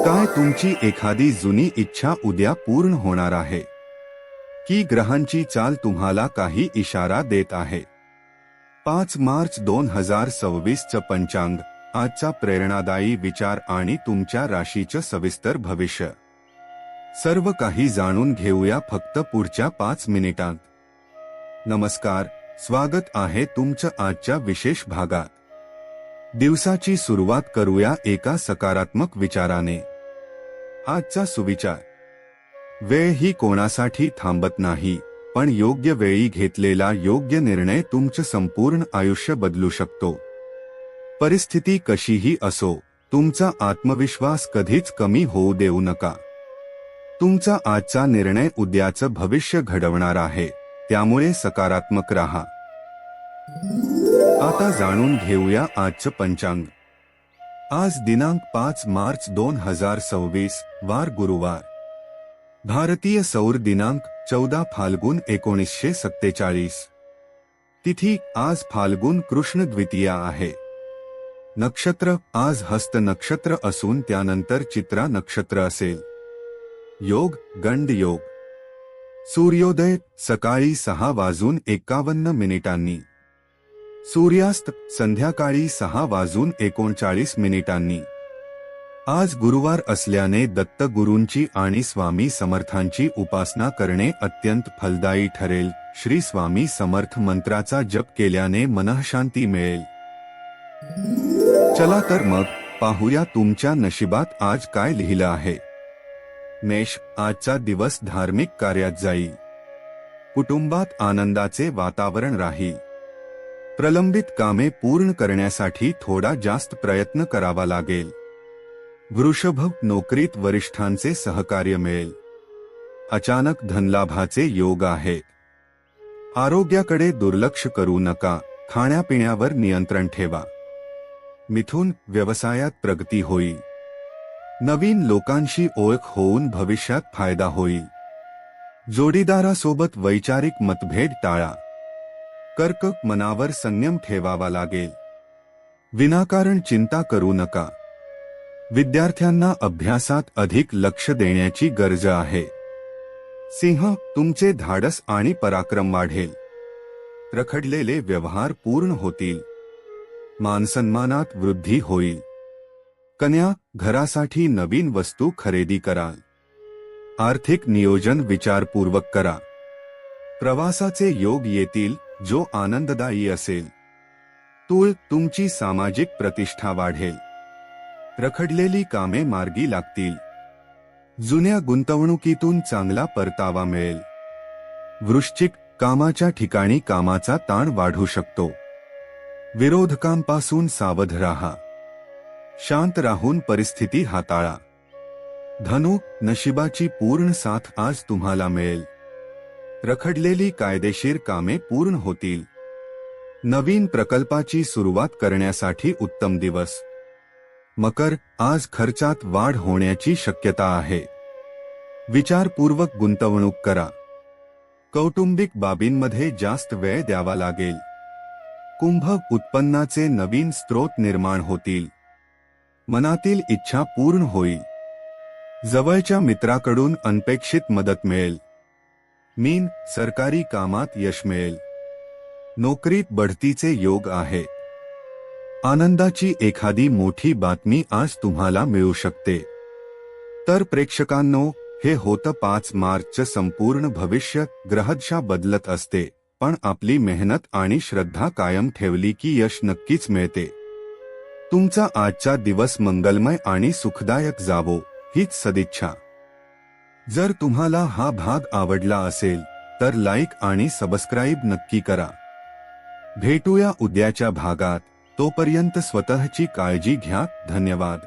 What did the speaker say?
काय तुमची एखादी जुनी इच्छा उद्या पूर्ण होणार आहे की ग्रहांची चाल तुम्हाला काही इशारा देत आहे? 5 मार्च 2026 चं पंचांग, आजचा प्रेरणादायी विचार आणि तुमच्या राशीचं सविस्तर भविष्य सर्व काही जाणून घेऊया फक्त पुढच्या 5 मिनिटांत. नमस्कार, स्वागत आहे तुमचं आजच्या विशेष भागात. दिवसाची सुरुवात करूया एका सकारात्मक विचाराने. आजचा सुविचार: वेळ ही कोणासाठी थांबत नाही, पण योग्य वेळी घेतलेला योग्य निर्णय तुमचं संपूर्ण आयुष्य बदलू शकतो. परिस्थिती कशीही असो, तुमचा आत्मविश्वास कधीच कमी होऊ देऊ नका. तुमचा आजचा निर्णय उद्याचं भविष्य घडवणार आहे, त्यामुळे सकारात्मक राहा. आता जाणून घेऊया आजचं पंचांग. आज दिनांक 5 मार्च 2026, वार गुरुवार. भारतीय सौर दिनांक 14 फाल्गुन 1947. तिथी आज फाल्गुन कृष्ण द्वितीया आहे. नक्षत्र आज हस्त नक्षत्र असून त्यानंतर चित्रा नक्षत्र असेल. योग गंड योग. सूर्योदय सकाळी 6:51. सूर्यास्त संध्याकाळी 6:39. आज गुरुवार असल्याने दत्तगुरूंची आणि स्वामी समर्थांची उपासना करणे अत्यंत फलदायी ठरेल. श्री स्वामी समर्थ मंत्राचा जप केल्याने मनःशांती मिळेल. चला तर मग पाहूया तुमच्या नशिबात आज काय लिहिलं आहे. मेष, आजचा दिवस धार्मिक कार्यात जाईल. कुटुंबात आनंदाचे वातावरण राहील. प्रलंबित कामे पूर्ण करण्यासाठी थोडा जास्त प्रयत्न करावा लागेल. वृषभ, नोकरीत वरिष्ठांचे सहकार्य मिळेल. अचानक धनलाभाचे योग आहेत. आरोग्याकडे दुर्लक्ष करू नका, खाण्यापिण्यावर नियंत्रण ठेवा. मिथुन, व्यवसायात प्रगती होईल. नवीन लोकांशी ओळख होऊन भविष्यात फायदा होईल. जोडीदारासोबत वैचारिक मतभेद टाळा. कर्क, मनावर संयम ठेवावा लागेल. विनाकारण चिंता करू नका. विद्यार्थ्यांना अभ्यासात अधिक लक्ष देण्याची गरज आहे. सिंह, तुमचे धाडस आणि पराक्रम वाढेल. रखडलेले व्यवहार पूर्ण होतील. मानसन्मानात वृद्धी होईल. कन्या, घरासाठी नवीन वस्तू खरेदी कराल. आर्थिक नियोजन विचारपूर्वक करा. प्रवासाचे योग येतील, जो आनंददायी असेल. तूळ, तुमची सामाजिक प्रतिष्ठा वाढेल. रखडलेली कामे मार्गी लागतील. जुन्या गुंतवणुकीतून चांगला परतावा मिळेल. वृश्चिक, कामाच्या ठिकाणी कामाचा ताण वाढू शकतो. विरोधकांपासून सावध राहा. शांत राहून परिस्थिती हाताळा. धनु, नशिबाची पूर्ण साथ आज तुम्हाला मिळेल. रखडलेली कायदेशीर कामे पूर्ण होतील. नवीन प्रकल्पाची सुरुवात करण्यासाठी उत्तम दिवस. मकर, आज खर्चात वाढ होण्याची शक्यता आहे. विचारपूर्वक गुंतवणूक करा. कौटुंबिक बाबींमध्ये जास्त वेळ द्यावा लागेल. कुंभ, उत्पन्नाचे नवीन स्रोत निर्माण होतील. मनातील इच्छा पूर्ण होईल. जवळच्या मित्राकडून अनपेक्षित मदत मिळेल. मीन, सरकारी कामात यश मिळेल. नोकरीत बढतीचे योग आहे. आनंदाची एखादी मोठी बातमी आज तुम्हाला मिळू शकते. तर प्रेक्षकांनो, हे होतं 5 मार्चचं संपूर्ण भविष्य. ग्रहदशा बदलत असते, पण आपली मेहनत आणि श्रद्धा कायम ठेवली की यश नक्कीच मिळते. तुमचा आजचा दिवस मंगलमय आणि सुखदायक जावो, हीच सदिच्छा. जर तुम्हाला हा भाग आवडला असेल तर लाईक आणि सबस्क्राईब नक्की करा. भेटूया उद्याच्या भागात. तोपर्यंत स्वतःची काळजी घ्या. धन्यवाद.